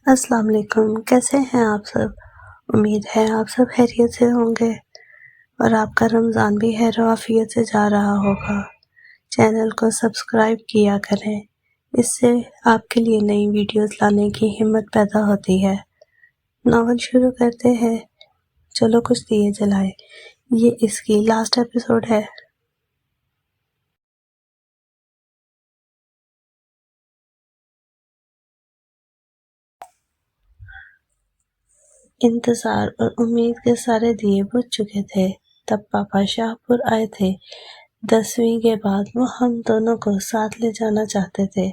السلام علیکم، کیسے ہیں آپ سب؟ امید ہے آپ سب خیریت سے ہوں گے اور آپ کا رمضان بھی خیر و عافیت سے جا رہا ہوگا۔ چینل کو سبسکرائب کیا کریں، اس سے آپ کے لیے نئی ویڈیوز لانے کی ہمت پیدا ہوتی ہے۔ ناول شروع کرتے ہیں، چلو کچھ دیے جلائیں۔ یہ اس کی لاسٹ ایپیسوڈ ہے۔ انتظار اور امید کے سارے دیے بجھ چکے تھے تب پاپا شاہ پور آئے تھے۔ 10ویں کے بعد وہ ہم دونوں کو ساتھ لے جانا چاہتے تھے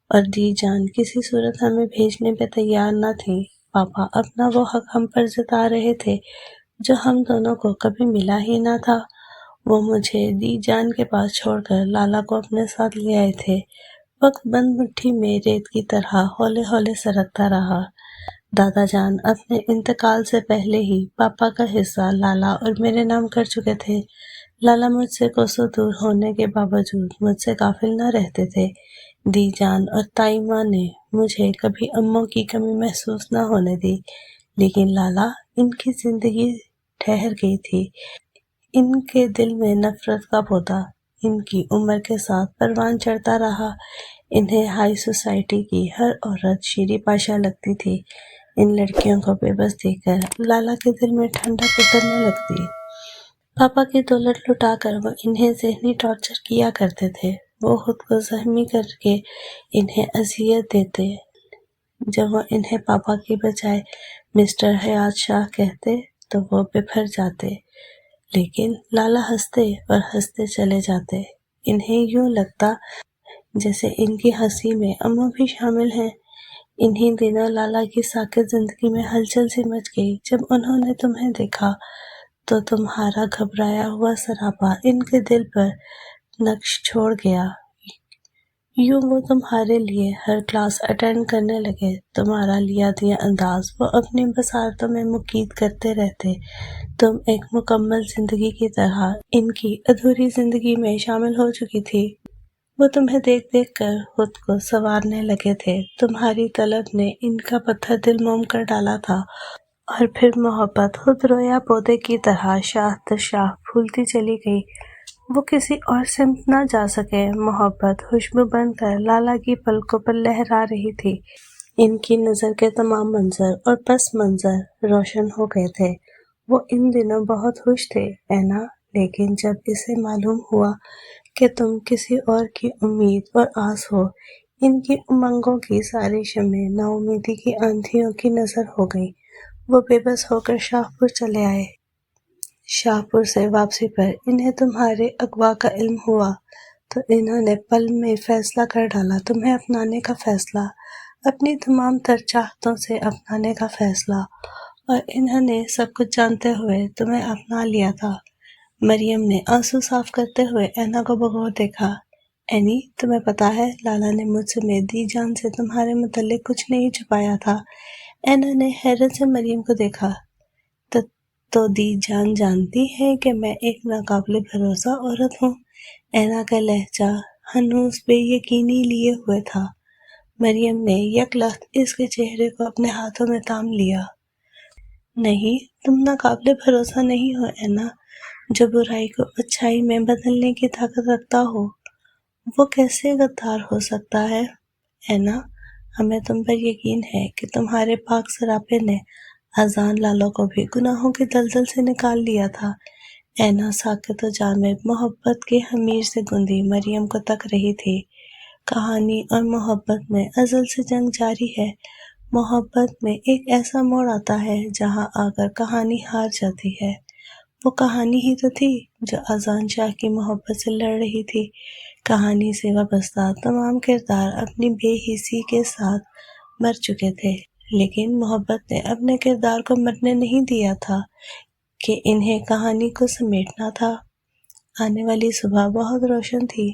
اور دی جان کسی صورت ہمیں بھیجنے پہ تیار نہ تھی۔ پاپا اپنا وہ حق ہم پر جتا رہے تھے جو ہم دونوں کو کبھی ملا ہی نہ تھا۔ وہ مجھے دی جان کے پاس چھوڑ کر لالا کو اپنے ساتھ لے آئے تھے۔ وقت بند مٹھی میں ریت کی طرح ہولے ہولے سرکتا رہا۔ دادا جان اپنے انتقال سے پہلے ہی پاپا کا حصہ لالا اور میرے نام کر چکے تھے۔ لالا مجھ سے کوسوں دور ہونے کے باوجود مجھ سے غافل نہ رہتے تھے۔ دی جان اور تائی ماں نے مجھے کبھی اموں کی کمی محسوس نہ ہونے دی، لیکن لالا، ان کی زندگی ٹھہر گئی تھی۔ ان کے دل میں نفرت کا پودا ان کی عمر کے ساتھ پروان چڑھتا رہا۔ انہیں ہائی سوسائٹی کی ہر عورت شیریں پاشا لگتی تھی۔ ان لڑکیوں کو بے بس دیکھ کر لالا کے دل میں ٹھنڈک اترنے لگتی۔ پاپا کی دولت لٹا کر وہ انہیں ذہنی ٹارچر کیا کرتے تھے۔ وہ خود کو زخمی کر کے انہیں اذیت دیتے۔ جب وہ انہیں پاپا کی بجائے مسٹر حیات شاہ کہتے تو وہ بپھر جاتے، لیکن لالا ہنستے اور ہنستے چلے جاتے۔ انہیں یوں لگتا جیسے ان کی ہنسی میں اماں بھی شامل ہیں۔ انہی دنوں لالا کی ساکت زندگی میں ہلچل سی مچ گئی جب انہوں نے تمہیں دیکھا تو تمہارا گھبرایا ہوا سراپا ان کے دل پر نقش چھوڑ گیا۔ یوں وہ تمہارے لیے ہر کلاس اٹینڈ کرنے لگے۔ تمہارا لیا دیا انداز وہ اپنی بصارتوں میں مقید کرتے رہتے۔ تم ایک مکمل زندگی کی طرح ان کی ادھوری زندگی میں شامل ہو چکی تھی۔ وہ تمہیں دیکھ دیکھ کر خود کو سنوارنے لگے تھے۔ تمہاری طلب نے ان کا پتھر دل موم کر ڈالا تھا اور پھر محبت خود رویا پودے کی طرح شاخ در شاخ پھولتی چلی گئی۔ وہ کسی اور سمت نہ جا سکے۔ محبت خوشبو بن کر لالا کی پلکوں پر لہرا رہی تھی۔ ان کی نظر کے تمام منظر اور پس منظر روشن ہو گئے تھے۔ وہ ان دنوں بہت خوش تھے اینا، لیکن جب اسے معلوم ہوا کہ تم کسی اور کی امید اور آس ہو، ان کی امنگوں کی ساری شمعیں نا امیدی کی آندھیوں کی نظر ہو گئیں۔ وہ بے بس ہو کر شاہ پور چلے آئے۔ شاہ پور سے واپسی پر انہیں تمہارے اغوا کا علم ہوا تو انہوں نے پل میں فیصلہ کر ڈالا، تمہیں اپنانے کا فیصلہ، اپنی تمام تر چاہتوں سے اپنانے کا فیصلہ، اور انہوں نے سب کچھ جانتے ہوئے تمہیں اپنا لیا تھا۔ مریم نے آنسو صاف کرتے ہوئے اینا کو بغور دیکھا۔ اینی، تمہیں پتا ہے لالا نے مجھ سے دی جان سے تمہارے متعلق کچھ نہیں چھپایا تھا۔ اینا نے حیرت سے مریم کو دیکھا۔ تو دی جان جانتی ہے کہ میں ایک ناقابل بھروسہ عورت ہوں؟ اینا کا لہجہ ہنوز بے یقینی لیے ہوئے تھا۔ مریم نے یک لخت اس کے چہرے کو اپنے ہاتھوں میں تام لیا۔ نہیں، تم ناقابل بھروسہ نہیں ہو اینا۔ جو برائی کو اچھائی میں بدلنے کی طاقت رکھتا ہو وہ کیسے غدار ہو سکتا ہے؟ اینا، ہمیں تم پر یقین ہے کہ تمہارے پاک سراپے نے اذان لالوں کو بھی گناہوں کی دلدل سے نکال لیا تھا۔ اینا ساکت و جامد محبت کی خمیر سے گندی مریم کو تک رہی تھی۔ کہانی اور محبت میں ازل سے جنگ جاری ہے۔ محبت میں ایک ایسا موڑ آتا ہے جہاں آ کر کہانی ہار جاتی ہے۔ وہ کہانی ہی تو تھی جو اذان شاہ کی محبت سے لڑ رہی تھی۔ کہانی سے وابستہ تمام کردار اپنی بے حسی کے ساتھ مر چکے تھے، لیکن محبت نے اپنے کردار کو مرنے نہیں دیا تھا کہ انہیں کہانی کو سمیٹنا تھا۔ آنے والی صبح بہت روشن تھی۔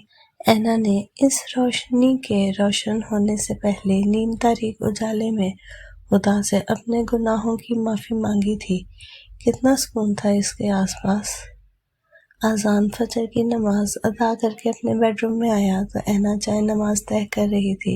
اینا نے اس روشنی کے روشن ہونے سے پہلے نیم تاریک اجالے میں خدا سے اپنے گناہوں کی معافی مانگی تھی۔ کتنا سکون تھا اس کے آس پاس۔ اذان فجر کی نماز ادا کر کے اپنے بیڈ روم میں آیا تو اینا جائے نماز طے کر رہی تھی۔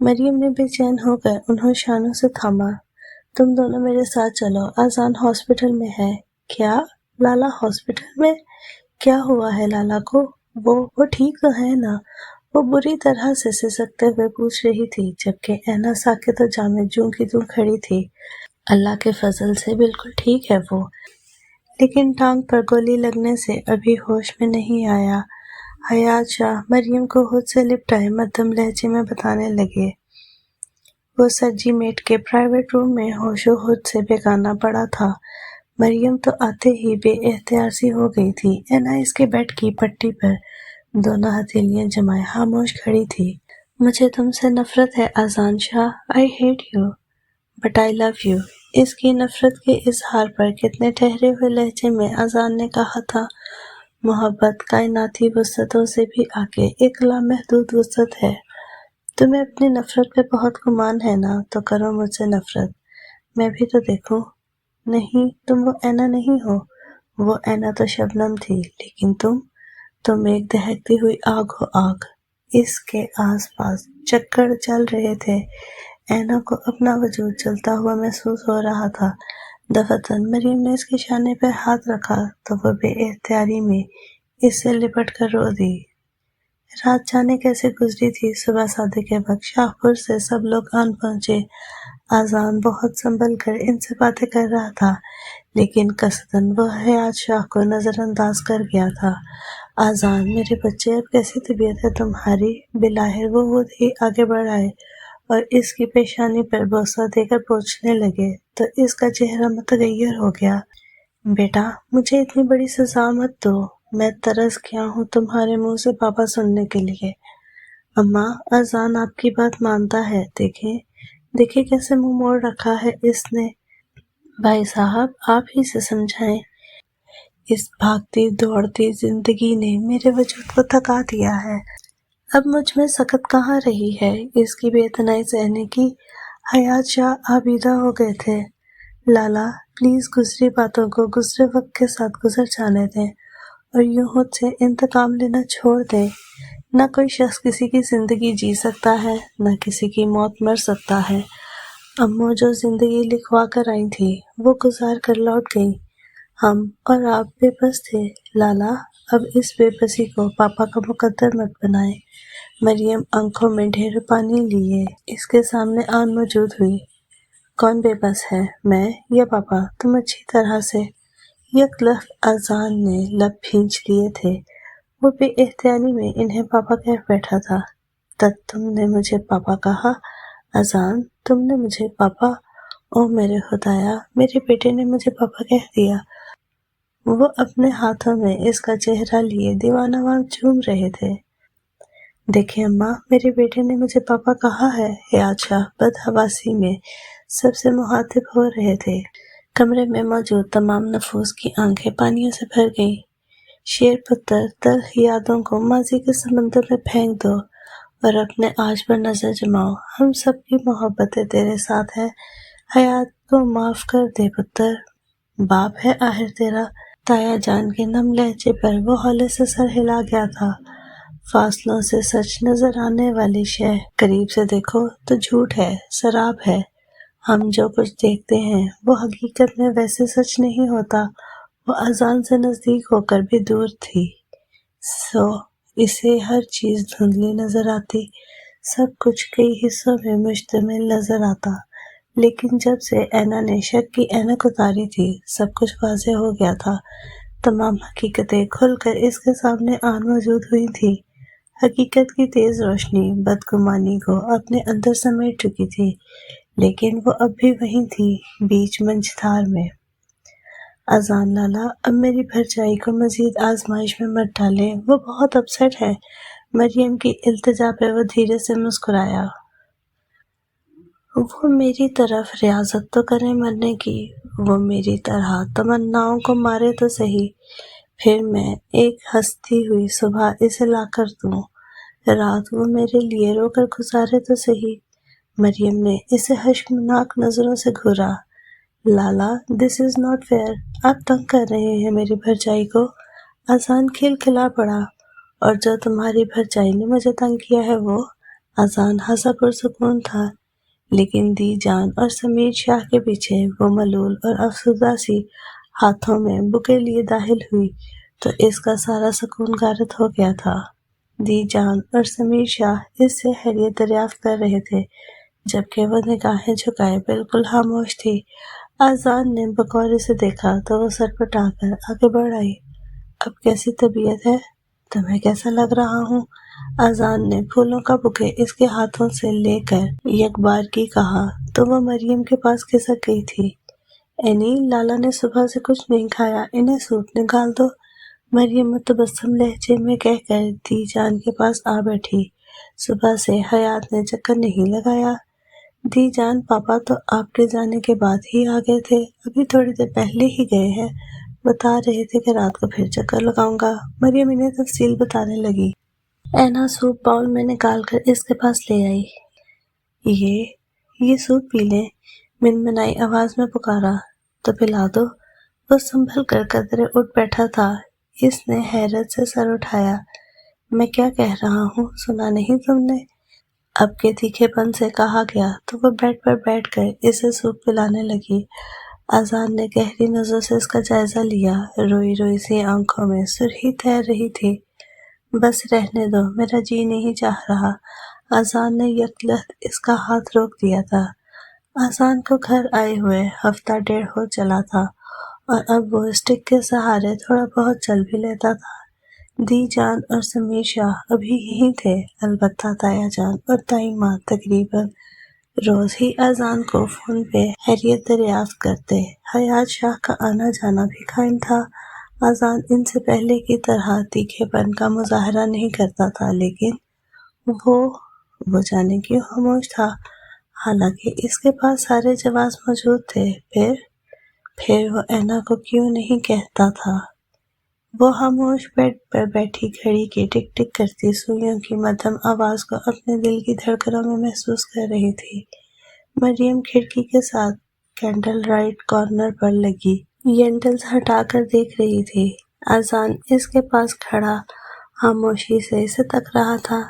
مریم نے بے چین ہو کر انہیں شانوں سے تھاما۔ تم دونوں میرے ساتھ چلو، آذان ہاسپٹل میں ہے۔ کیا؟ لالا ہاسپٹل میں؟ کیا ہوا ہے لالا کو؟ وہ ٹھیک تو ہے نا؟ وہ بری طرح سے سسکتے ہوئے پوچھ رہی تھی، جبکہ اینا ساکت و جامد جوں کی توں کھڑی تھی۔ اللہ کے فضل سے بالکل ٹھیک ہے وہ، لیکن ٹانگ پر گولی لگنے سے ابھی ہوش میں نہیں آیا۔ حیات شاہ مریم کو خود سے لپٹائے مدھم لہجے میں بتانے لگے۔ وہ سرجی میٹ کے پرائیویٹ روم میں ہوش و خود سے بیگانہ پڑا تھا۔ مریم تو آتے ہی بے اختیار سی ہو گئی تھی۔ اینا اس کے بیڈ کی پٹی پر دونوں ہتھیلیاں جمائے خاموش کھڑی تھی۔ مجھے تم سے نفرت ہے آذان شاہ، I hate you but I love you۔ اس کی نفرت کے اظہار پر کتنے ٹھہرے ہوئے لہجے میں آذان نے کہا تھا، محبت کائناتی وسعتوں سے بھی آگے ایک لامحدود وسعت ہے۔ تمہیں اپنی نفرت پہ بہت گمان ہے نا، تو کرو مجھ سے نفرت، میں بھی تو دیکھوں۔ نہیں، تم وہ اینا نہیں ہو۔ وہ اینا تو شبنم تھی، لیکن تم ایک دہکتی ہوئی آگ ہو، آگ۔ اس کے آس پاس چکر چل رہے تھے۔ اینا کو اپنا وجود جلتا ہوا محسوس ہو رہا تھا۔ دفتن مریم نے اس کے شانے پر ہاتھ رکھا تو وہ بے اختیاری میں اس سے لپٹ کر رو دی۔ رات جانے کیسے گزری تھی۔ صبح صادق کے وقت شاہ پور سے سب لوگ آن پہنچے۔ آذان بہت سنبھل کر ان سے باتیں کر رہا تھا، لیکن قصداً وہ حیات شاہ کو نظر انداز کر گیا تھا۔ آذان، میرے بچے، اب کیسی طبیعت ہے تمہاری؟ بلاخر وہ خود ہی آگے بڑھ آئے اور اس کی پیشانی پر بوسہ دے کر پوچھنے لگے تو اس کا چہرہ متغیر ہو گیا۔ بیٹا، مجھے اتنی بڑی سزا مت دو، میں ترس گیا ہوں تمہارے منہ سے پاپا سننے کے لیے۔ اماں، آذان آپ کی بات مانتا ہے، دیکھیں کیسے منہ موڑ رکھا ہے اس نے۔ بھائی صاحب، آپ ہی سے سمجھائیں۔ اس بھاگتی دوڑتی زندگی نے میرے وجود کو تھکا دیا ہے، اب مجھ میں سکت کہاں رہی ہے اس کی بے اتنائی سہنے کی۔ حیات شاہ آبیدہ ہو گئے تھے۔ لالا، پلیز گزری باتوں کو گزرے وقت کے ساتھ گزر جانے دیں اور یوں خود سے انتقام لینا چھوڑ دیں۔ نہ کوئی شخص کسی کی زندگی جی سکتا ہے، نہ کسی کی موت مر سکتا ہے۔ امّو جو زندگی لکھوا کر آئی تھی، وہ گزار کر لوٹ گئیں۔ ہم اور آپ بے بس تھے۔ لالا، اب اس بے بسی کو پاپا کا مقدر مت بنائیں۔ مریم آنکھوں میں ڈھیر پانی لیے اس کے سامنے آن موجود ہوئی۔ کون بے بس ہے، میں یا پاپا؟ تم اچھی طرح سے۔ یک لخت آذان نے لب بھینچ لیے تھے۔ وہ بے اختیاری میں انہیں پاپا کہہ بیٹھا تھا۔ تم نے مجھے پاپا کہا؟ آذان، تم نے مجھے پاپا؟ او میرے خدایا، میرے بیٹے نے مجھے پاپا کہہ دیا۔ وہ اپنے ہاتھوں میں اس کا چہرہ لیے دیوانہ وار جھوم رہے تھے۔ دیکھیں اماں، میرے بیٹے نے مجھے پاپا کہا ہے۔ حیات شاہ بدحواسی میں سب سے مخاطب ہو رہے تھے۔ کمرے میں موجود تمام نفوس کی آنکھیں پانیوں سے بھر گئیں۔ شیر پتر، تلخ یادوں کو ماضی کے سمندر میں پھینک دو اور اپنے آج پر نظر جماؤ۔ ہم سب کی محبتیں تیرے ساتھ ہے۔ حیات کو معاف کر دے پتر، باپ ہے آخر تیرا۔ تایا جان کے نم لہجے پر وہ ہولے سے سر ہلا گیا تھا۔ فاصلوں سے سچ نظر آنے والی شے قریب سے دیکھو تو جھوٹ ہے، سراب ہے۔ ہم جو کچھ دیکھتے ہیں وہ حقیقت میں ویسے سچ نہیں ہوتا۔ وہ آذان سے نزدیک ہو کر بھی دور تھی، سو اسے ہر چیز دھندلی نظر آتی، سب کچھ کئی حصوں میں مشتمل نظر آتا۔ لیکن جب سے اینا نے شک کی اینک اتاری تھی، سب کچھ واضح ہو گیا تھا۔ تمام حقیقتیں کھل کر اس کے سامنے آن موجود ہوئی تھی۔ حقیقت کی تیز روشنی بدگمانی کو اپنے اندر سمیٹ چکی تھی، لیکن وہ اب بھی وہیں تھی، بیچ منجھدار میں۔ آذان لالا، اب میری بھرجائی کو مزید آزمائش میں مت ڈالیں، وہ بہت اپسیٹ ہے۔ مریم کی التجا پہ وہ دھیرے سے مسکرایا۔ وہ میری طرف ریاضت تو کریں مرنے کی، وہ میری طرح تمناؤں کو مارے تو صحیح، پھر میں ایک ہنستی ہوئی صبح اسے لا کر دوں، رات وہ میرے لیے رو کر گزارے تو صحیح۔ مریم نے اسے حشمناک نظروں سے گھورا۔ لالا، دس از ناٹ فیئر، آپ تنگ کر رہے ہیں میری بھرجائی کو۔ آذان کھل کھلا پڑا۔ اور جو تمہاری بھرجائی نے مجھے تنگ کیا ہے وہ؟ اذان ہنسا پرسکون تھا، لیکن دی جان اور سمیر شاہ کے پیچھے وہ ملول اور افسردہ سی ہاتھوں میں بکے لیے داخل ہوئی تو اس کا سارا سکون غارت ہو گیا تھا۔ دی جان اور سمیر شاہ اس سے خیریت دریافت کر رہے تھے، جبکہ وہ نگاہیں جھکائے بالکل خاموش تھی۔ اذان نے بغور سے دیکھا تو وہ سر پٹا کر آگے بڑھ آئی۔ اب کیسی طبیعت ہے؟ تمہیں کیسا لگ رہا ہوں؟ اذان نے پھولوں کا بکے اس کے ہاتھوں سے لے کر یک بار کی کہا تو وہ مریم کے پاس کھسک گئی تھی۔ اینی، لالا نے صبح سے کچھ نہیں کھایا، انہیں سوپ نکال دو، مریم متبسم لہجے میں کہہ کر دی جان کے پاس آ بیٹھی۔ صبح سے حیات نے چکر نہیں لگایا۔ دی جان، پاپا تو آپ کے جانے کے بعد ہی آ گئے تھے، ابھی تھوڑی دیر پہلے ہی گئے ہیں، بتا رہے تھے کہ رات کو پھر چکر لگاؤں گا۔ مریم انہیں تفصیل بتانے لگی۔ اینا سوپ باؤل میں نکال کر اس کے پاس لے آئی۔ یہ سوپ پی لیں، منمنائی آواز میں پکارا۔ تو پلا دو۔ وہ سنبھل کر قدرے اٹھ بیٹھا تھا۔ اس نے حیرت سے سر اٹھایا۔ میں کیا کہہ رہا ہوں، سنا نہیں تم نے؟ اب کے تیکھے پن سے کہا گیا تو وہ بیڈ پر بیٹھ کر اسے سوپ پلانے لگی۔ اذان نے گہری نظروں سے اس کا جائزہ لیا، روئی روئی سی آنکھوں میں سرخی تیر رہی تھی۔ بس رہنے دو، میرا جی نہیں چاہ رہا۔ اذان نے یکلخت اس کا ہاتھ روک دیا تھا۔ اذان کو گھر آئے ہوئے ہفتہ ڈیڑھ ہو چلا تھا اور اب وہ اسٹک کے سہارے تھوڑا بہت چل بھی لیتا تھا۔ دی جان اور سمیر شاہ ابھی یہیں تھے، البتہ تایا جان اور تائی ماں تقریباً روز ہی اذان کو فون پہ خیریت دریافت کرتے۔ حیات شاہ کا آنا جانا بھی قائم تھا۔ اذان ان سے پہلے کی طرح تیکھے پن کا مظاہرہ نہیں کرتا تھا، لیکن وہ جانے کیوں خاموش تھا، حالانکہ اس کے پاس سارے جواز موجود تھے۔ پھر وہ اینا کو کیوں نہیں کہتا تھا؟ وہ خاموش بیڈ پر بیٹھی گھڑی کی ٹک ٹک کرتی سوئیوں کی مدھم آواز کو اپنے دل کی دھڑکنوں میں محسوس کر رہی تھی۔ مریم کھڑکی کے ساتھ کینڈل رائٹ کارنر پر لگی ینٹلز ہٹا کر دیکھ رہی تھی۔ اذان اس کے پاس کھڑا خاموشی سے اسے تک رہا تھا۔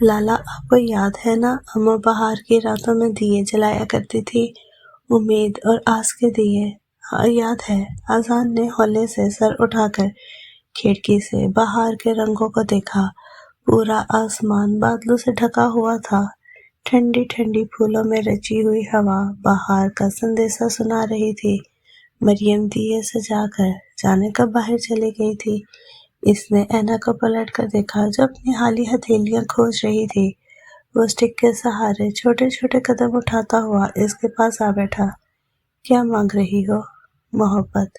لالا، آپ کو یاد ہے نا، اماں بہار کی راتوں میں دیے جلایا کرتی تھی، امید اور آس کے دیے۔ ہاں یاد ہے۔ اذان نے ہولے سے سر اٹھا کر کھڑکی سے بہار کے رنگوں کو دیکھا۔ پورا آسمان بادلوں سے ڈھکا ہوا تھا۔ ٹھنڈی ٹھنڈی پھولوں میں رچی ہوئی ہوا بہار کا سندیسہ سنا رہی تھی۔ مریم دیے سجا کر جانے کب باہر چلی گئی تھی۔ اس نے اینا کو پلٹ کر دیکھا جو اپنی خالی ہتھیلیاں کھوج رہی تھی۔ وہ اسٹک کے سہارے چھوٹے چھوٹے قدم اٹھاتا ہوا اس کے پاس آ بیٹھا۔ کیا مانگ رہی ہو؟ محبت۔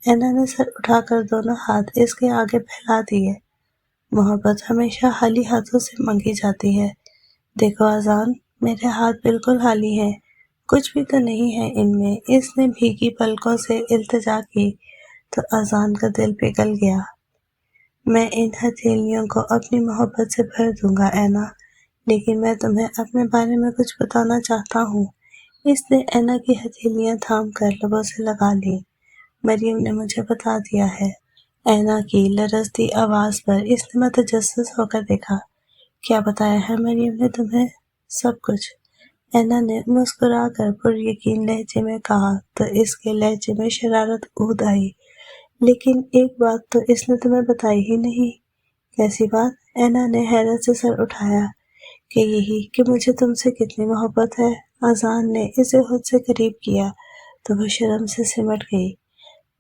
اینا نے سر اٹھا کر دونوں ہاتھ اس کے آگے پھیلا دیے۔ محبت ہمیشہ خالی ہاتھوں سے مانگی جاتی ہے۔ دیکھو اذان، میرے ہاتھ بالکل خالی ہیں، کچھ بھی تو نہیں ہے ان میں۔ اس نے بھیگی پلکوں سے التجا کی تو اذان کا دل پگھل گیا۔ میں ان ہتھیلیوں کو اپنی محبت سے بھر دوں گا اینا، لیکن میں تمہیں اپنے بارے میں کچھ بتانا چاہتا ہوں۔ اس نے اینا کی ہتھیلیاں تھام کر لبوں سے لگا لی۔ مریم نے مجھے بتا دیا ہے۔ اینا کی لرزتی آواز پر اس نے متجسس ہو کر دیکھا۔ کیا بتایا ہے مریم نے تمہیں؟ سب کچھ، اینا نے مسکرا کر پر یقین لہجے میں کہا تو اس کے لہجے میں شرارت عود آئی۔ لیکن ایک بات تو اس نے تمہیں بتائی ہی نہیں۔ کیسی بات؟ اینا نے حیرت سے سر اٹھایا۔ کہ یہی کہ مجھے تم سے کتنی محبت ہے۔ اذان نے اسے خود سے قریب کیا تو وہ شرم سے سمٹ گئی۔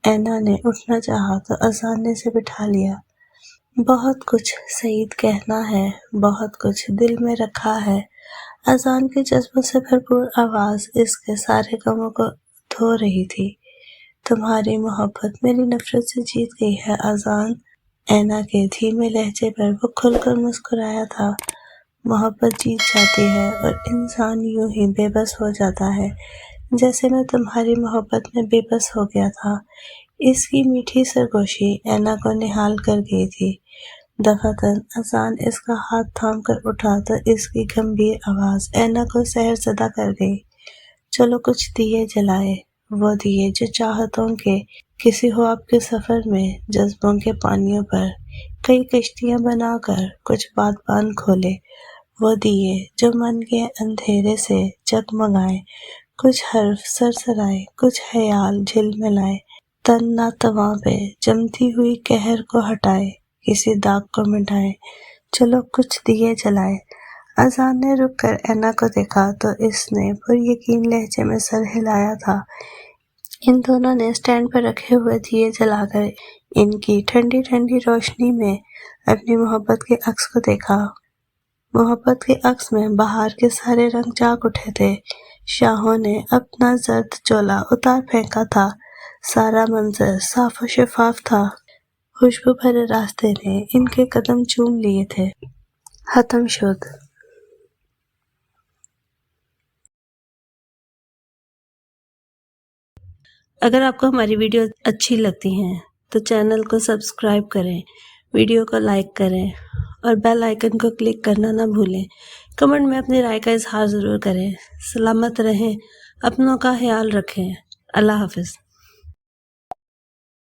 اینا نے اٹھنا چاہا تو اذان نے اسے بٹھا لیا۔ بہت کچھ سعید کہنا ہے، بہت کچھ دل میں رکھا ہے۔ اذان کے جذبوں سے بھرپور آواز اس کے سارے غموں کو دھو رہی تھی۔ تمہاری محبت میری نفرت سے جیت گئی ہے اذان۔ اینا کے دھیمے لہجے پر وہ کھل کر مسکرایا تھا۔ محبت جیت جاتی ہے اور انسان یوں ہی بے بس ہو جاتا ہے، جیسے میں تمہاری محبت میں بے بس ہو گیا تھا۔ اس کی میٹھی سرگوشی اینا کو نہال کر گئی تھی۔ دفعتاً اذان اس کا ہاتھ تھام کر اٹھا تو اس کی گمبھیر آواز اینا کو سحر زدہ کر گئی۔ چلو کچھ دیے جلائے، وہ دیے جو چاہتوں کے کسی خواب کے سفر میں جذبوں کے پانیوں پر کئی کشتیاں بنا کر کچھ بادبان کھولے۔ وہ دیے جو من کے اندھیرے سے جگمگائے، کچھ حرف سرسرائے، کچھ خیال جھلملائے، تن ناتواں پہ جمتی ہوئی قہر کو ہٹائے، کسی داغ کو مٹائے، چلو کچھ دیے جلائے۔ اذان نے رک کر اینا کو دیکھا تو اس نے پر یقین لہجے میں سر ہلایا تھا۔ ان دونوں نے اسٹینڈ پر رکھے ہوئے دیے جلا کر ان کی ٹھنڈی ٹھنڈی روشنی میں اپنی محبت کے عکس کو دیکھا۔ محبت کے عکس میں بہار کے سارے رنگ جاگ اٹھے تھے۔ شاہوں نے اپنا زرد چولا اتار پھینکا تھا، سارا منظر صاف و شفاف تھا، خوشبو بھرے راستے نے ان کے قدم چوم لیے تھے۔ ختم شد۔ اگر آپ کو ہماری ویڈیو اچھی لگتی ہیں تو چینل کو سبسکرائب کریں، ویڈیو کو لائک کریں اور بیل آئیکن کو کلک کرنا نہ بھولیں۔ کمنٹ میں اپنی رائے کا اظہار ضرور کریں۔ سلامت رہیں، اپنوں کا خیال رکھیں۔ اللہ حافظ۔